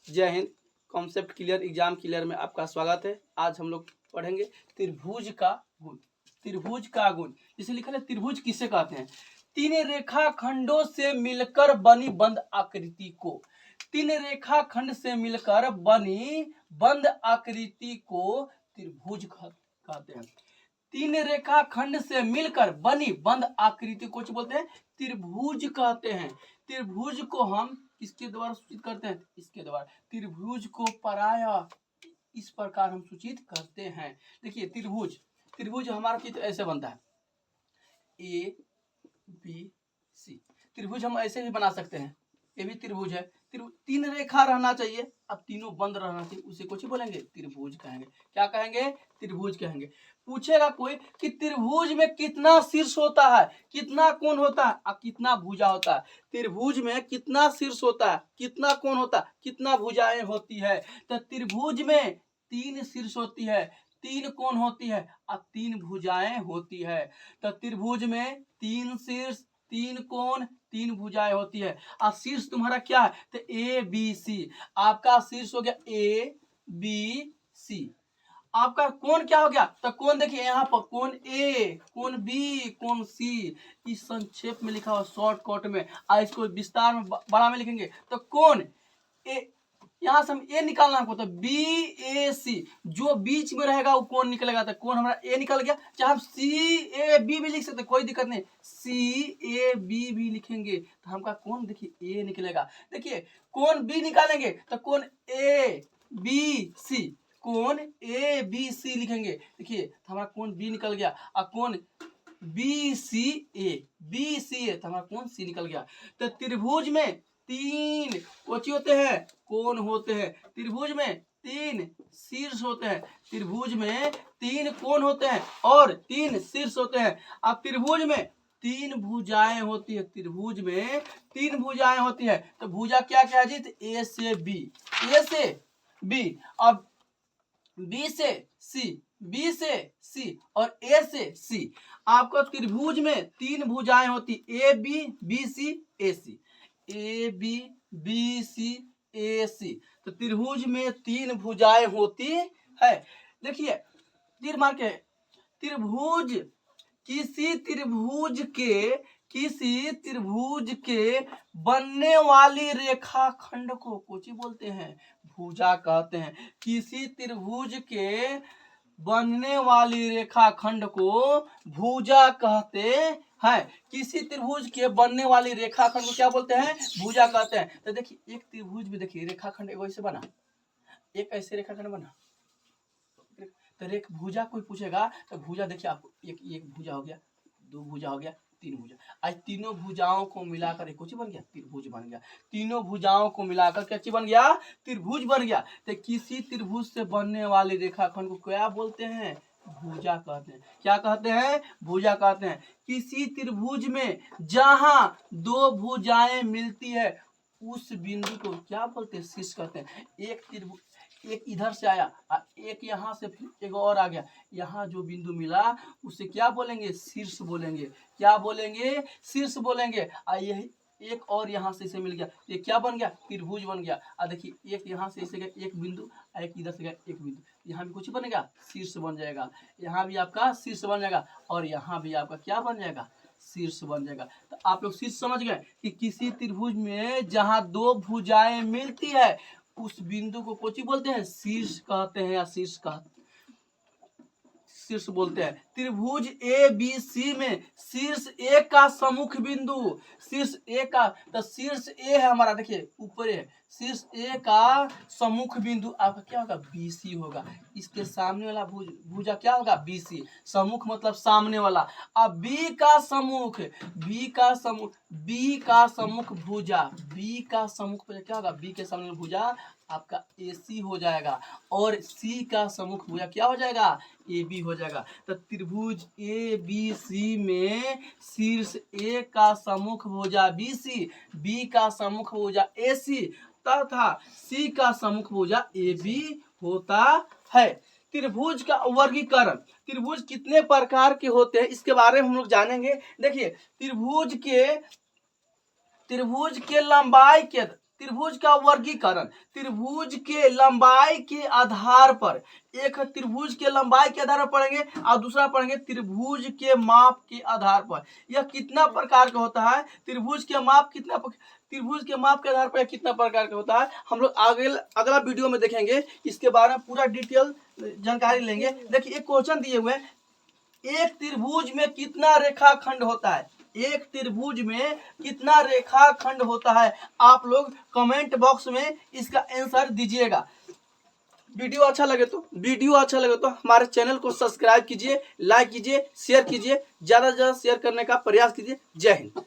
जय Hind. Concept clear exam clear में आपका स्वागत है। आज हम लोग पढ़ेंगे त्रिभुज का गुण। त्रिभुज का गुण जिसे लिखा है त्रिभुज किसे कहते हैं? तीन रेखाखंडों से मिलकर बनी बंद आकृति को, तीन रेखाखंड से मिलकर बनी बंद आकृति को त्रिभुज कहते हैं। तीन रेखाखंड से मिलकर बनी बंद आकृति को बोलते हैं त्रिभुज कहते हैं। त्रिभुज को हम किसके द्वारा सूचित करते हैं? इसके द्वारा। त्रिभुज को प्रायः इस प्रकार हम सूचित करते हैं। देखिए त्रिभुज, त्रिभुज हमारा चित्र ऐसे बनता है ए बी सी। त्रिभुज हम ऐसे भी बना सकते हैं, ये भी त्रिभुज है। तीन रेखा रहना चाहिए, अब तीनों बंद रहना चाहिए, उसे कुछ बोलेंगे त्रिभुज कहेंगे। क्या कहेंगे? त्रिभुज कहेंगे। पूछेगा कोई कि त्रिभुज में कितना शीर्ष होता है, कितना कोण होता है और कितना भुजा होता है? त्रिभुज में कितना शीर्ष होता है, कितना कोण होता है, कितना भुजाएं होती है? तो त्रिभुज में तीन शीर्ष होती है, तीन कोण होती है और तीन भुजाएं होती है। तो त्रिभुज में तीन शीर्ष, तीन कोण, तीन भुजाएं होती है। और शीर्ष तुम्हारा क्या है? तो ए बी सी। आपका शीर्ष हो गया ए बी सी। आपका कोण क्या हो गया? तो कोण देखिए यहाँ पर कोण ए, कोण बी, कोण सी। इस संक्षेप में लिखा हुआ शॉर्टकट में, और इसको विस्तार में बड़ा में लिखेंगे तो कोण ए, यहाँ से हम ए निकालना हमको, तो बी ए सी, जो बीच में रहेगा वो कोण निकलेगा। तो कोण हमारा ए निकल गया। चाहे हम सी ए बी भी लिख सकते, कोई दिक्कत नहीं, सी ए बी भी लिखेंगे तो हमका कोण देखिए ए निकलेगा। देखिए कोण बी निकालेंगे तो कोण ए बी सी, कोण ए बी सी लिखेंगे। देखिए हमारा कोण बी निकल गया और कोण B C A, B C ए, तो हमारा कोण सी निकल गया। तो त्रिभुज में तीन कोची होते हैं? कोण होते हैं। त्रिभुज में तीन शीर्ष होते हैं, त्रिभुज में तीन कोण होते हैं और तीन शीर्ष होते हैं। अब त्रिभुज में तीन भुजाएं होती है, त्रिभुज में तीन भुजाएं होती है। तो भुजा क्या क्या है जी? तो ए से बी, ए से बी, अब बी से सी, बी से सी और ए से सी। आपको त्रिभुज में तीन भुजाएं होती, A B B C A C, A B B C A C. तो त्रिभुज में तीन भुजाएं होती है। देखिए तीर मार के, त्रिभुज किसी त्रिभुज के बनने वाली रेखाखंड को कोची बोलते हैं? भुजा कहते हैं। किसी त्रिभुज के बनने वाली रेखाखंड को भुजा कहते हैं। किसी त्रिभुज के बनने वाली रेखाखंड को क्या बोलते हैं? भुजा कहते हैं। तो देखिए एक त्रिभुज में देखिए रेखाखंड एक ऐसे बना, एक ऐसे रेखाखंड बना। तो रेख भुजा कोई पूछेगा तो भुजा देखिए आपको एक भुजा हो गया, दो भुजा हो गया, तीन भुजा। आज तीनों भुजाओं को मिलाकर एक बन गया, त्रिभुज बन गया। तीनों भुजाओं को मिलाकर क्या चीज बन गया? त्रिभुज बन गया। तो किसी त्रिभुज से बनने वाले रेखाखंड को क्या बोलते हैं? भुजा कहते हैं। क्या कहते हैं? भुजा कहते हैं। किसी त्रिभुज में जहां दो भुजाएं मिलती है उस बिंदु को क्या बोलते हैं? शीर्ष कहते हैं। एक त्रिभुज, एक इधर से आया और एक यहाँ से फिर एक और आ गया, यहाँ जो बिंदु मिला उसे क्या बोलेंगे? शीर्ष बोलेंगे। क्या बोलेंगे? शीर्ष बोलेंगे। और यही एक और यहाँ से इसे मिल गया, ये क्या बन गया? त्रिभुज बन गया। और देखिए एक यहाँ से इसे गया एक बिंदु, एक इधर से गया एक बिंदु, यहाँ भी कुछ बनेगा, शीर्ष बन जाएगा। यहाँ भी आपका शीर्ष बन जाएगा और यहाँ भी आपका क्या बन जाएगा? शीर्ष बन जाएगा। तो आप लोग शीर्ष समझ गए कि किसी त्रिभुज में जहां दो भुजाएं मिलती है उस बिंदु को कोची बोलते हैं? शीर्ष कहते हैं या शीर्ष बोलते हैं। त्रिभुज ए बी सी में शीर्ष ए का सम्मुख बिंदु, शीर्ष ए का, तो शीर्ष ए है हमारा, देखिए ऊपर है, शीर्ष ए का सम्मुख बिंदु आपका क्या होगा? बी सी होगा। इसके सामने वाला भुजा क्या होगा? B C. सम्मुख मतलब सामने वाला। अब बी का सम्मुख, बी का सम्मुख, बी का सम्मुख भुजा, बी का सम्मुख भुजा क्या होगा? बी के सामने भुजा आपका ए सी हो जाएगा और सी का सम्मुख भुजा क्या हो जाएगा? ए बी हो जाएगा। तो त्रिभुज ए बी सी में शीर्ष ए का सम्मुख भुजा बी सी, बी का सम्मुख भुजा ए सी तथा सी का सम्मुख भुजा ए बी होता है। त्रिभुज का वर्गीकरण, त्रिभुज कितने प्रकार के होते हैं इसके बारे में हम लोग जानेंगे। देखिए त्रिभुज के लंबाई के त्रिभुज का वर्गीकरण, त्रिभुज के लंबाई के आधार पर, एक त्रिभुज के लंबाई के आधार पर पढ़ेंगे और दूसरा पढ़ेंगे त्रिभुज के माप के आधार पर। यह कितना प्रकार का होता है, त्रिभुज के माप त्रिभुज के माप के आधार पर कितना प्रकार का होता है, हम लोग आगे अगला वीडियो में देखेंगे, इसके बारे में पूरा डिटेल जानकारी लेंगे। देखिए एक क्वेश्चन दिए हुए, एक त्रिभुज में कितना रेखाखंड होता है, एक त्रिभुज में कितना रेखाखंड होता है, आप लोग कमेंट बॉक्स में इसका आंसर दीजिएगा। वीडियो अच्छा लगे तो हमारे चैनल को सब्सक्राइब कीजिए, लाइक कीजिए, शेयर कीजिए, ज्यादा से ज्यादा शेयर करने का प्रयास कीजिए। जय हिंद।